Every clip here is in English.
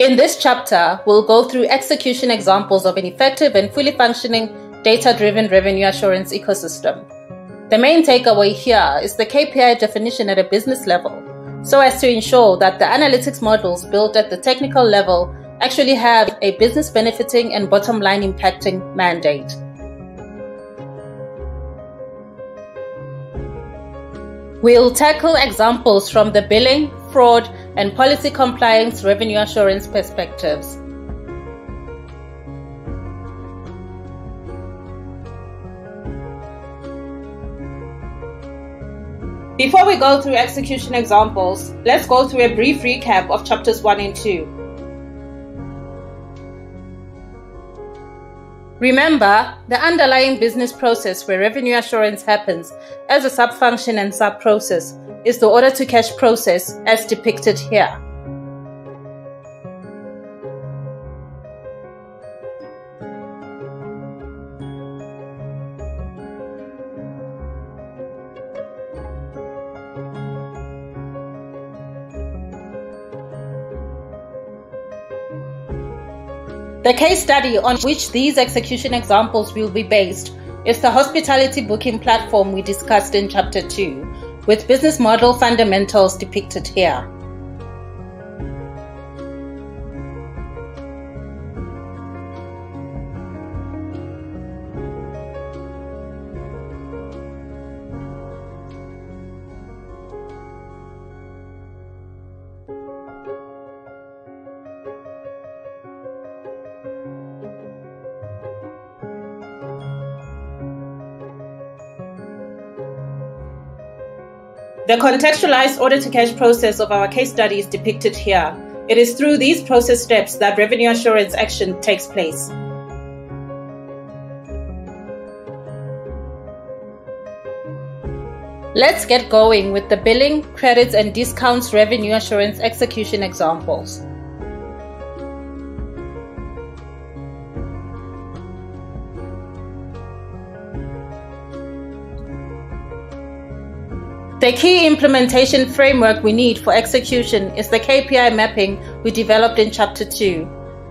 In this chapter, we'll go through execution examples of an effective and fully functioning data-driven revenue assurance ecosystem. The main takeaway here is the KPI definition at a business level, so as to ensure that the analytics models built at the technical level actually have a business benefiting and bottom line impacting mandate. We'll tackle examples from the billing, fraud, and policy compliance revenue assurance perspectives. Before we go through execution examples, let's go through a brief recap of chapters 1 and 2. Remember, the underlying business process where revenue assurance happens as a sub-function and sub-process is the order-to-cash process as depicted here. The case study on which these execution examples will be based is the hospitality booking platform we discussed in Chapter 2, with business model fundamentals depicted here. The contextualized order-to-cash process of our case study is depicted here. It is through these process steps that revenue assurance action takes place. Let's get going with the billing, credits, and discounts revenue assurance execution examples. The key implementation framework we need for execution is the KPI mapping we developed in Chapter 2.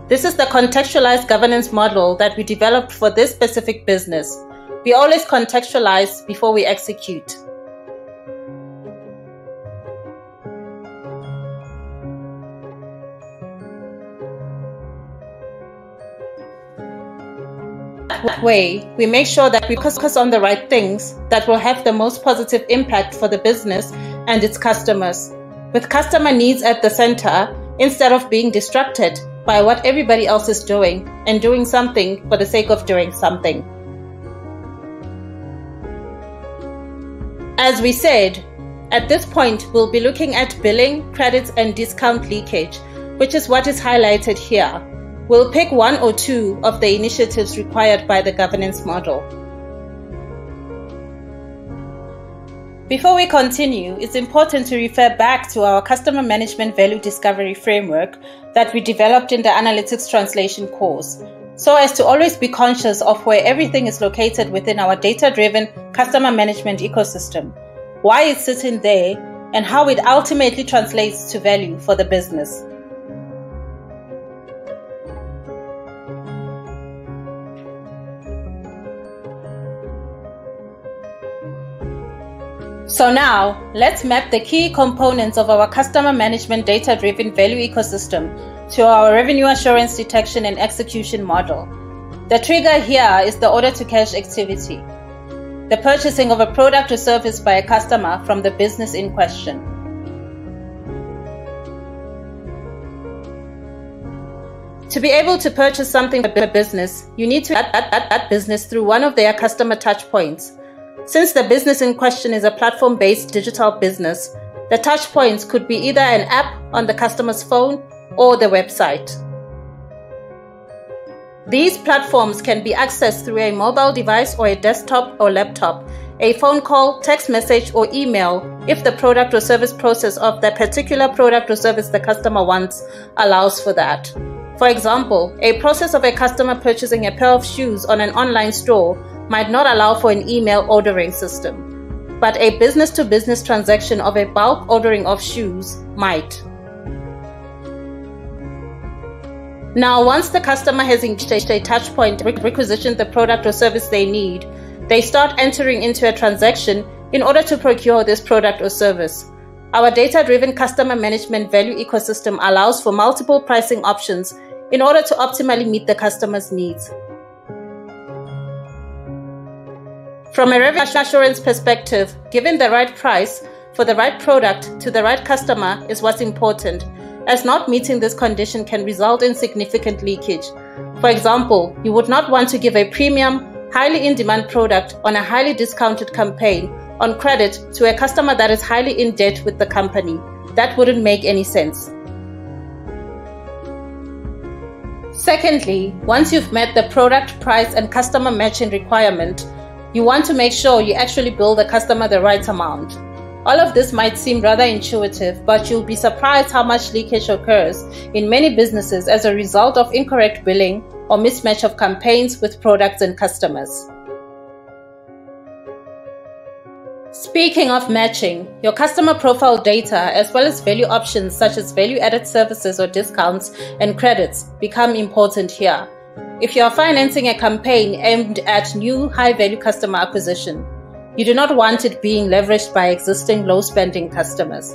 This is the contextualized governance model that we developed for this specific business. We always contextualize before we execute. That way, we make sure that we focus on the right things that will have the most positive impact for the business and its customers, with customer needs at the center instead of being distracted by what everybody else is doing and doing something for the sake of doing something. As we said, at this point, we'll be looking at billing, credits, and discount leakage, which is what is highlighted here. We'll pick one or two of the initiatives required by the governance model. Before we continue, it's important to refer back to our customer management value discovery framework that we developed in the analytics translation course, so as to always be conscious of where everything is located within our data-driven customer management ecosystem, why it's sitting there, and how it ultimately translates to value for the business. So now, let's map the key components of our customer management data-driven value ecosystem to our revenue assurance detection and execution model. The trigger here is the order-to-cash activity, the purchasing of a product or service by a customer from the business in question. To be able to purchase something by a business, you need to add that business through one of their customer touchpoints. Since the business in question is a platform-based digital business, the touchpoints could be either an app on the customer's phone or the website. These platforms can be accessed through a mobile device or a desktop or laptop, a phone call, text message, or email if the product or service process of the particular product or service the customer wants allows for that. For example, a process of a customer purchasing a pair of shoes on an online store might not allow for an email ordering system, but a business-to-business transaction of a bulk ordering of shoes might. Now, once the customer has engaged a touch point, requisitioned the product or service they need, they start entering into a transaction in order to procure this product or service. Our data-driven customer management value ecosystem allows for multiple pricing options in order to optimally meet the customer's needs. From a revenue assurance perspective, giving the right price for the right product to the right customer is what's important, as not meeting this condition can result in significant leakage. For example, you would not want to give a premium, highly in-demand product on a highly discounted campaign on credit to a customer that is highly in debt with the company. That wouldn't make any sense. Secondly, once you've met the product, price, and customer matching requirement, you want to make sure you actually bill the customer the right amount. All of this might seem rather intuitive, but you'll be surprised how much leakage occurs in many businesses as a result of incorrect billing or mismatch of campaigns with products and customers. Speaking of matching, your customer profile data as well as value options such as value-added services or discounts and credits become important here. If you are financing a campaign aimed at new high-value customer acquisition, you do not want it being leveraged by existing low-spending customers.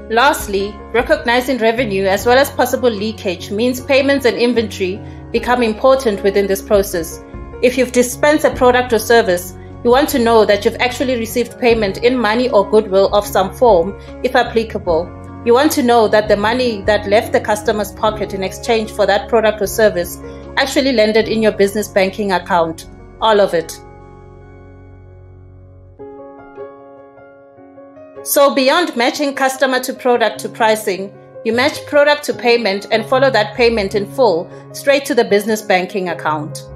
Lastly, recognizing revenue as well as possible leakage means payments and inventory become important within this process. If you've dispensed a product or service, you want to know that you've actually received payment in money or goodwill of some form, if applicable. You want to know that the money that left the customer's pocket in exchange for that product or service actually landed in your business banking account. All of it. So beyond matching customer to product to pricing, you match product to payment and follow that payment in full straight to the business banking account.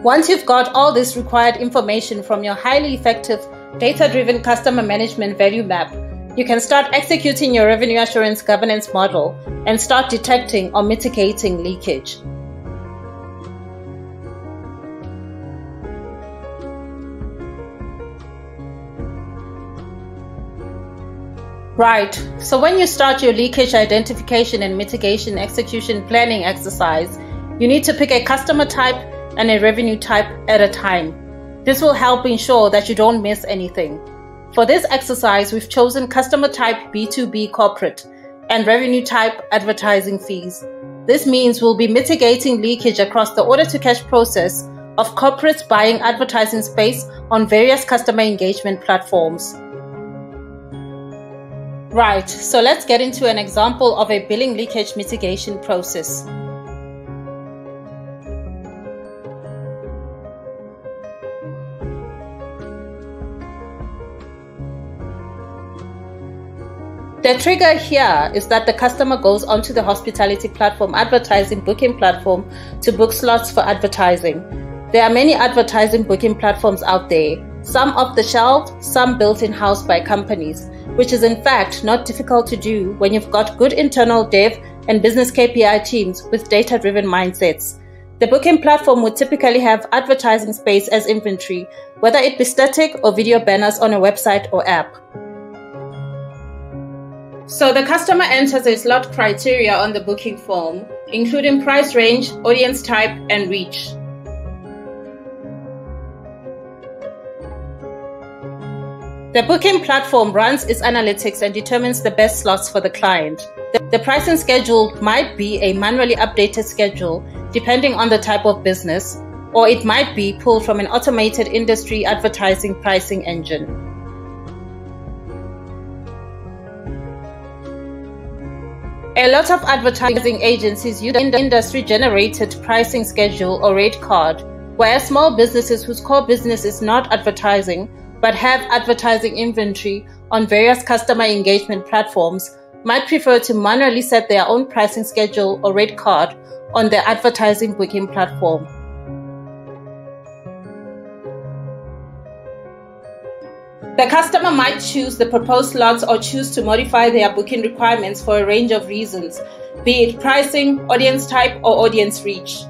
Once you've got all this required information from your highly effective data-driven customer management value map, you can start executing your revenue assurance governance model and start detecting or mitigating leakage. Right, so when you start your leakage identification and mitigation execution planning exercise, you need to pick a customer type and a revenue type at a time. This will help ensure that you don't miss anything. For this exercise, we've chosen customer type B2B corporate and revenue type advertising fees. This means we'll be mitigating leakage across the order-to-cash process of corporates buying advertising space on various customer engagement platforms. Right, so let's get into an example of a billing leakage mitigation process. The trigger here is that the customer goes onto the hospitality platform advertising booking platform to book slots for advertising. There are many advertising booking platforms out there, some off the shelf, some built in-house by companies, which is in fact not difficult to do when you've got good internal dev and business KPI teams with data-driven mindsets. The booking platform would typically have advertising space as inventory, whether it be static or video banners on a website or app. So the customer enters a slot criteria on the booking form, including price range, audience type, and reach. The booking platform runs its analytics and determines the best slots for the client. The pricing schedule might be a manually updated schedule depending on the type of business, or it might be pulled from an automated industry advertising pricing engine. A lot of advertising agencies use the industry-generated pricing schedule or rate card, whereas small businesses whose core business is not advertising but have advertising inventory on various customer engagement platforms might prefer to manually set their own pricing schedule or rate card on their advertising booking platform. The customer might choose the proposed slots or choose to modify their booking requirements for a range of reasons, be it pricing, audience type, or audience reach.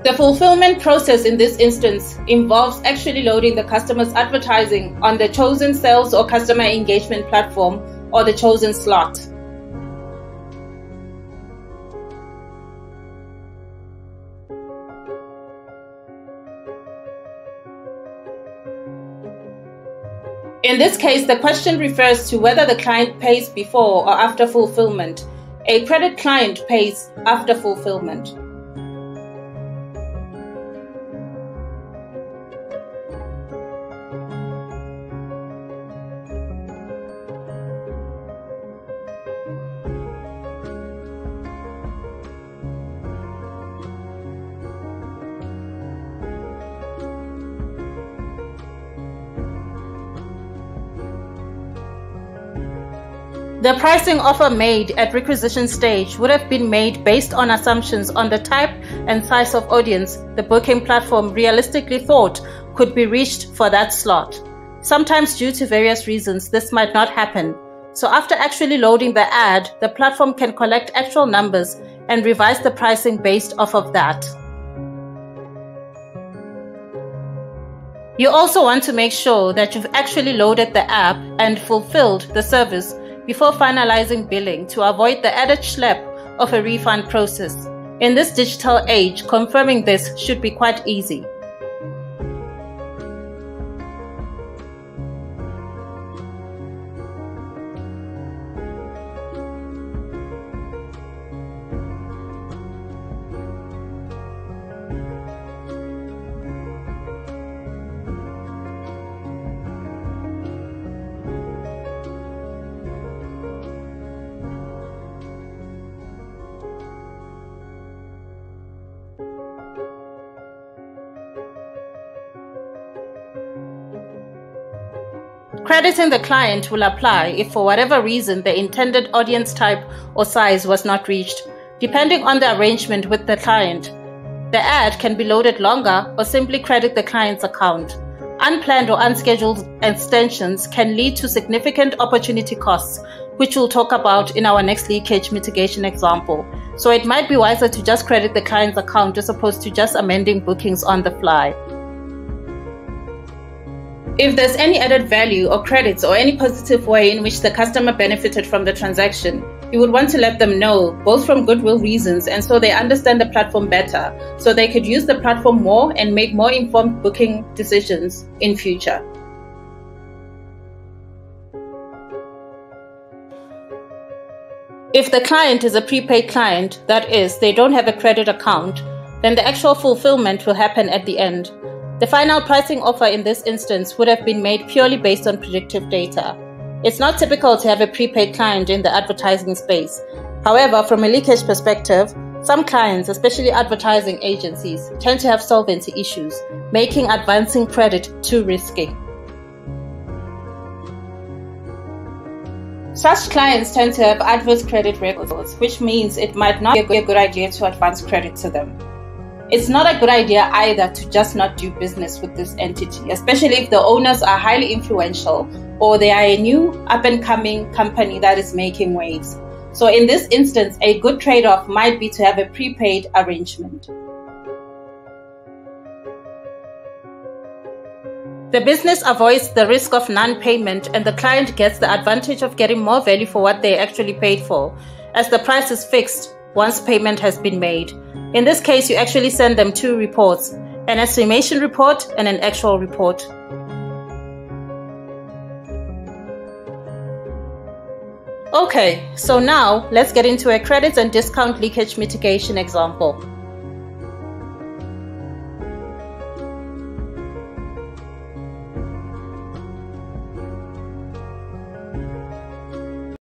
The fulfillment process in this instance involves actually loading the customer's advertising on the chosen sales or customer engagement platform or the chosen slot. In this case, the question refers to whether the client pays before or after fulfillment. A credit client pays after fulfillment. The pricing offer made at requisition stage would have been made based on assumptions on the type and size of audience the booking platform realistically thought could be reached for that slot. Sometimes due to various reasons, this might not happen. So after actually loading the ad, the platform can collect actual numbers and revise the pricing based off of that. You also want to make sure that you've actually loaded the app and fulfilled the service before finalizing billing to avoid the added schlep of a refund process. In this digital age, confirming this should be quite easy. Crediting the client will apply if for whatever reason the intended audience type or size was not reached, depending on the arrangement with the client. The ad can be loaded longer or simply credit the client's account. Unplanned or unscheduled extensions can lead to significant opportunity costs, which we'll talk about in our next leakage mitigation example. So it might be wiser to just credit the client's account as opposed to just amending bookings on the fly. If there's any added value or credits or any positive way in which the customer benefited from the transaction, you would want to let them know, both from goodwill reasons and so they understand the platform better, so they could use the platform more and make more informed booking decisions in future. If the client is a prepaid client, that is, they don't have a credit account, then the actual fulfillment will happen at the end. The final pricing offer in this instance would have been made purely based on predictive data. It's not typical to have a prepaid client in the advertising space. However, from a leakage perspective, some clients, especially advertising agencies, tend to have solvency issues, making advancing credit too risky. Such clients tend to have adverse credit records, which means it might not be a good idea to advance credit to them. It's not a good idea either to just not do business with this entity, especially if the owners are highly influential or they are a new up-and-coming company that is making waves. So in this instance, a good trade-off might be to have a prepaid arrangement. The business avoids the risk of non-payment and the client gets the advantage of getting more value for what they actually paid for, as the price is fixed once payment has been made. In this case, you actually send them two reports, an estimation report and an actual report. Okay, so now let's get into a credits and discount leakage mitigation example.